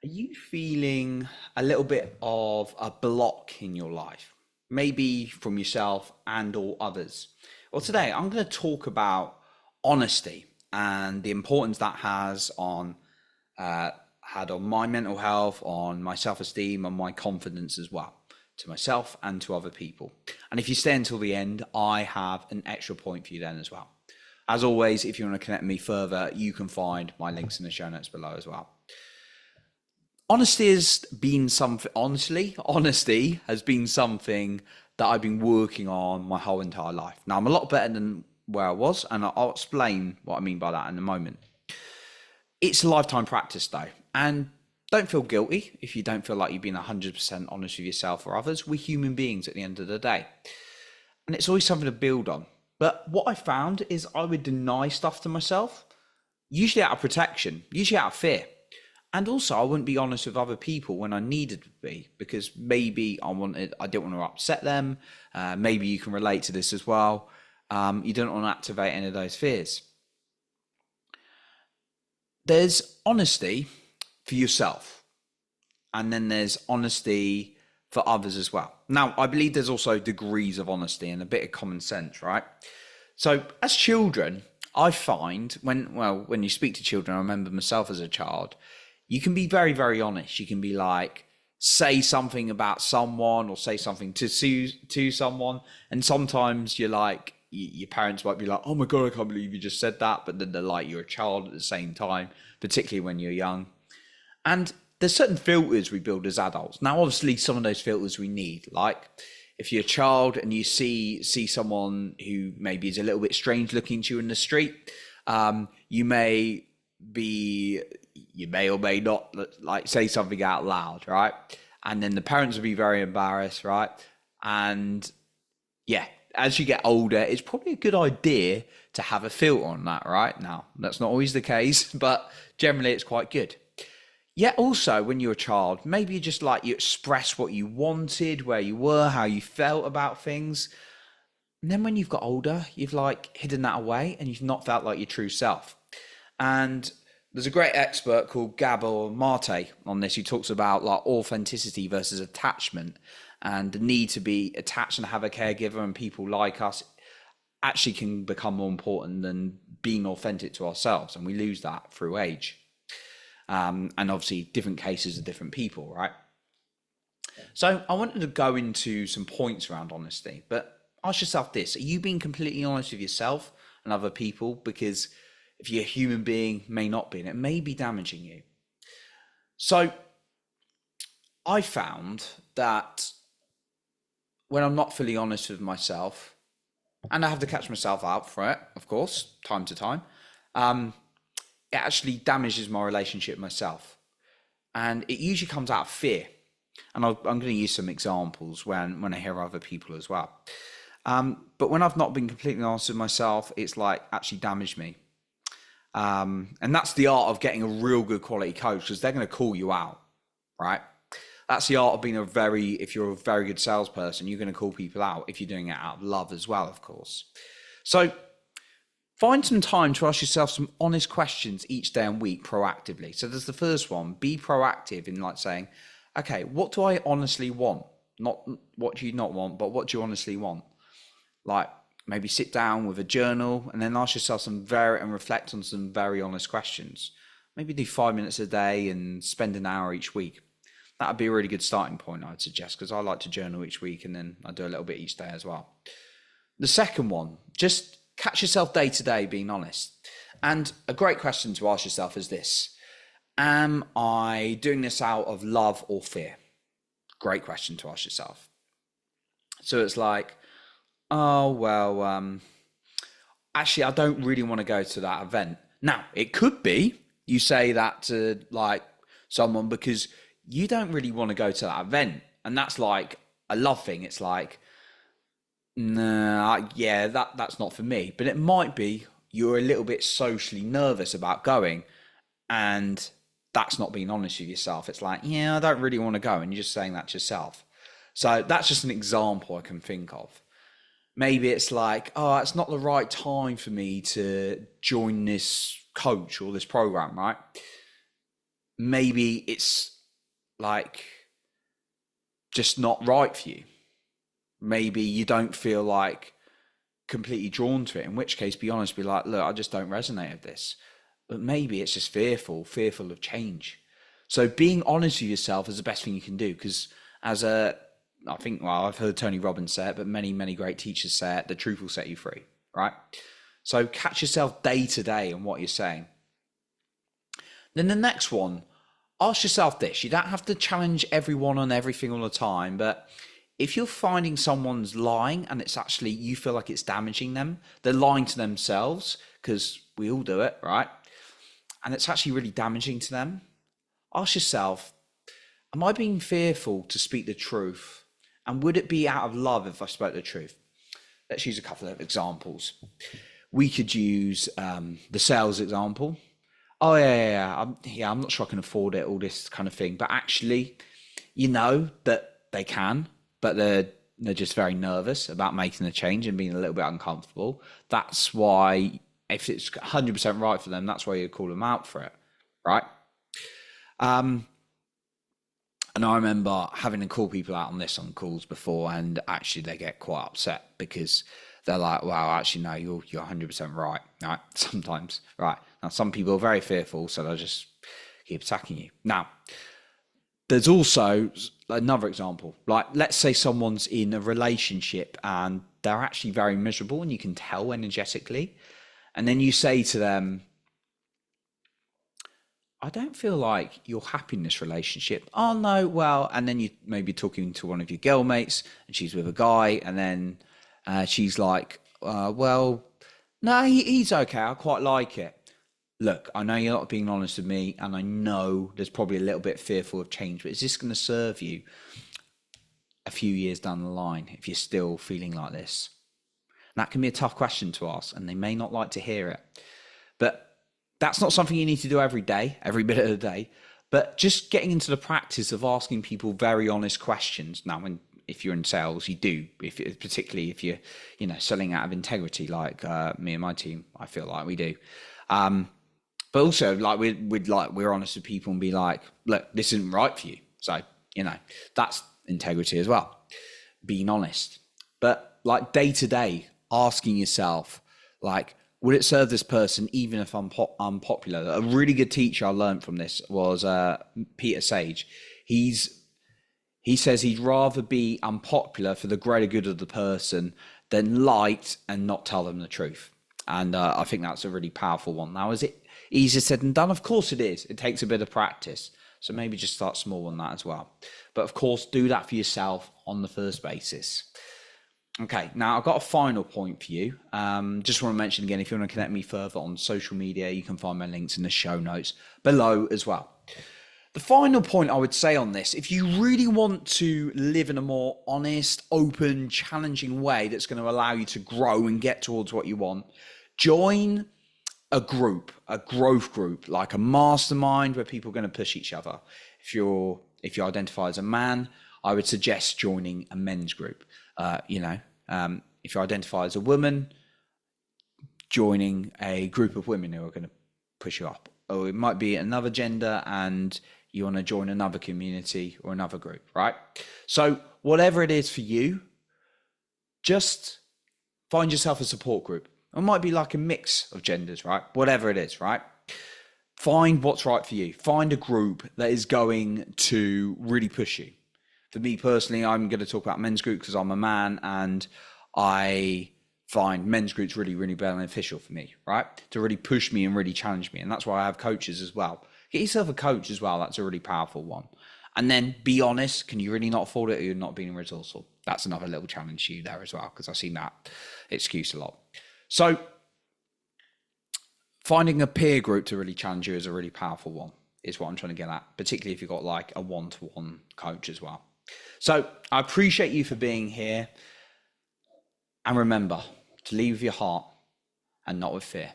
Are you feeling a little bit of a block in your life? Maybe from yourself and or others. Well, today I'm going to talk about honesty and the importance that has on uh, had on my mental health, on my self-esteem, and my confidence as well, to myself and to other people. And if you stay until the end, I have an extra point for you then as well. As always, if you want to connect me further, you can find my links in the show notes below as well. Honesty has been something that I've been working on my whole entire life. Now I'm a lot better than where I was, and I'll explain what I mean by that in a moment. It's a lifetime practice though, and don't feel guilty if you don't feel like you've been 100% honest with yourself or others. We're human beings at the end of the day, and it's always something to build on. But what I found is I would deny stuff to myself, usually out of protection, usually out of fear. And also, I wouldn't be honest with other people when I needed to be, because maybe I didn't want to upset them. Maybe you can relate to this as well. You don't want to activate any of those fears. There's honesty for yourself, and then there's honesty for others as well. Now, I believe there's also degrees of honesty and a bit of common sense, right? So, as children, I find when you speak to children, I remember myself as a child, you can be very, very honest. You can be like, say something about someone or say something to someone. And sometimes you're like, your parents might be like, oh my God, I can't believe you just said that. But then they're like, you're a child at the same time, particularly when you're young. And there's certain filters we build as adults. Now, obviously, some of those filters we need, like if you're a child and you see someone who maybe is a little bit strange looking to you in the street, you may or may not like say something out loud, right? And then the parents will be very embarrassed, right? And yeah, as you get older, it's probably a good idea to have a filter on that, right? Now, that's not always the case, but generally it's quite good. Yet also when you're a child, maybe you express what you wanted, where you were, how you felt about things. And then when you've got older, you've like hidden that away and you've not felt like your true self. And there's a great expert called Gabor Mate on this who talks about like authenticity versus attachment, and the need to be attached and have a caregiver and people like us actually can become more important than being authentic to ourselves. And we lose that through age. And obviously different cases of different people, right? So I wanted to go into some points around honesty, but ask yourself this: are you being completely honest with yourself and other people? Because if you're a human being, may not be, and it may be damaging you. So I found that when I'm not fully honest with myself, and I have to catch myself out for it, of course, time to time, it actually damages my relationship with myself. And it usually comes out of fear. And I'm going to use some examples when I hear other people as well. But when I've not been completely honest with myself, it's like actually damaged me. And that's the art of getting a real good quality coach, because they're going to call you out, right? That's the art of being if you're a very good salesperson, you're going to call people out if you're doing it out of love as well, of course. So find some time to ask yourself some honest questions each day and week proactively. So there's the first one: be proactive in like saying, okay, what do I honestly want? Not what do you not want, but what do you honestly want? Like maybe sit down with a journal and then ask yourself and reflect on some very honest questions. Maybe do 5 minutes a day and spend an hour each week. That would be a really good starting point, I would suggest, because I like to journal each week and then I do a little bit each day as well. The second one, just catch yourself day to day being honest. And a great question to ask yourself is this: am I doing this out of love or fear? Great question to ask yourself. So it's like, oh, well, actually, I don't really want to go to that event. Now, it could be you say that to like someone because you don't really want to go to that event. And that's like a love thing. It's like, nah, yeah, that's not for me. But it might be you're a little bit socially nervous about going, and that's not being honest with yourself. It's like, yeah, I don't really want to go, and you're just saying that to yourself. So that's just an example I can think of. Maybe it's like, oh, it's not the right time for me to join this coach or this program, right? Maybe it's like just not right for you. Maybe you don't feel like completely drawn to it, in which case be honest, be like, look, I just don't resonate with this. But maybe it's just fearful of change. So being honest with yourself is the best thing you can do, because I think, well, I've heard Tony Robbins say it, but many great teachers say it, the truth will set you free, right? So catch yourself day to day on what you're saying. Then the next one, ask yourself this. You don't have to challenge everyone on everything all the time, but if you're finding someone's lying and it's actually, you feel like it's damaging them, they're lying to themselves, because we all do it, right? And it's actually really damaging to them. Ask yourself, am I being fearful to speak the truth? And would it be out of love if I spoke the truth? Let's use a couple of examples. We could use the sales example. Oh, I'm not sure I can afford it, all this kind of thing. But actually, you know that they can, but they're just very nervous about making the change and being a little bit uncomfortable. That's why, if it's 100% right for them, that's why you call them out for it, right? And I remember having to call people out on this on calls before, and actually they get quite upset because they're like, wow, actually, no, you're 100% right, right? Sometimes, right? Now, some people are very fearful, so they'll just keep attacking you. Now, there's also another example. Like, let's say someone's in a relationship and they're actually very miserable, and you can tell energetically. And then you say to them, I don't feel like you're happy in this relationship. Oh, no, well, and then you maybe talking to one of your girl mates and she's with a guy, and then she's like, well, no, he's okay. I quite like it. Look, I know you're not being honest with me, and I know there's probably a little bit fearful of change, but is this going to serve you a few years down the line if you're still feeling like this? And that can be a tough question to ask, and they may not like to hear it. But that's not something you need to do every day, every bit of the day, but just getting into the practice of asking people very honest questions. Now, if you're in sales, you do, particularly if you're, selling out of integrity, like me and my team, I feel like we do. But also, like, we're honest with people and be like, look, this isn't right for you. So, that's integrity as well, being honest. But like day to day, asking yourself, like, would it serve this person even if I'm unpopular? A really good teacher I learned from this was Peter Sage. He says he'd rather be unpopular for the greater good of the person than liked and not tell them the truth. And I think that's a really powerful one. Now, is it easier said than done? Of course it is. It takes a bit of practice. So maybe just start small on that as well. But of course, do that for yourself on the first basis. Okay, now I've got a final point for you. Just want to mention again, if you want to connect me further on social media, you can find my links in the show notes below as well. The final point I would say on this, if you really want to live in a more honest, open, challenging way that's going to allow you to grow and get towards what you want, join a group, a growth group, like a mastermind where people are going to push each other. If you identify as a man, I would suggest joining a men's group. If you identify as a woman, joining a group of women who are going to push you up. Or it might be another gender and you want to join another community or another group, right? So whatever it is for you, just find yourself a support group. It might be like a mix of genders, right? Whatever it is, right? Find what's right for you. Find a group that is going to really push you. For me personally, I'm going to talk about men's group because I'm a man, and I find men's groups really, really beneficial for me, right? To really push me and really challenge me. And that's why I have coaches as well. Get yourself a coach as well. That's a really powerful one. And then be honest. Can you really not afford it, or you're not being resourceful? That's another little challenge to you there as well, because I've seen that excuse a lot. So finding a peer group to really challenge you is a really powerful one, is what I'm trying to get at, particularly if you've got like a one-to-one coach as well. So I appreciate you for being here. And remember to lead with your heart and not with fear.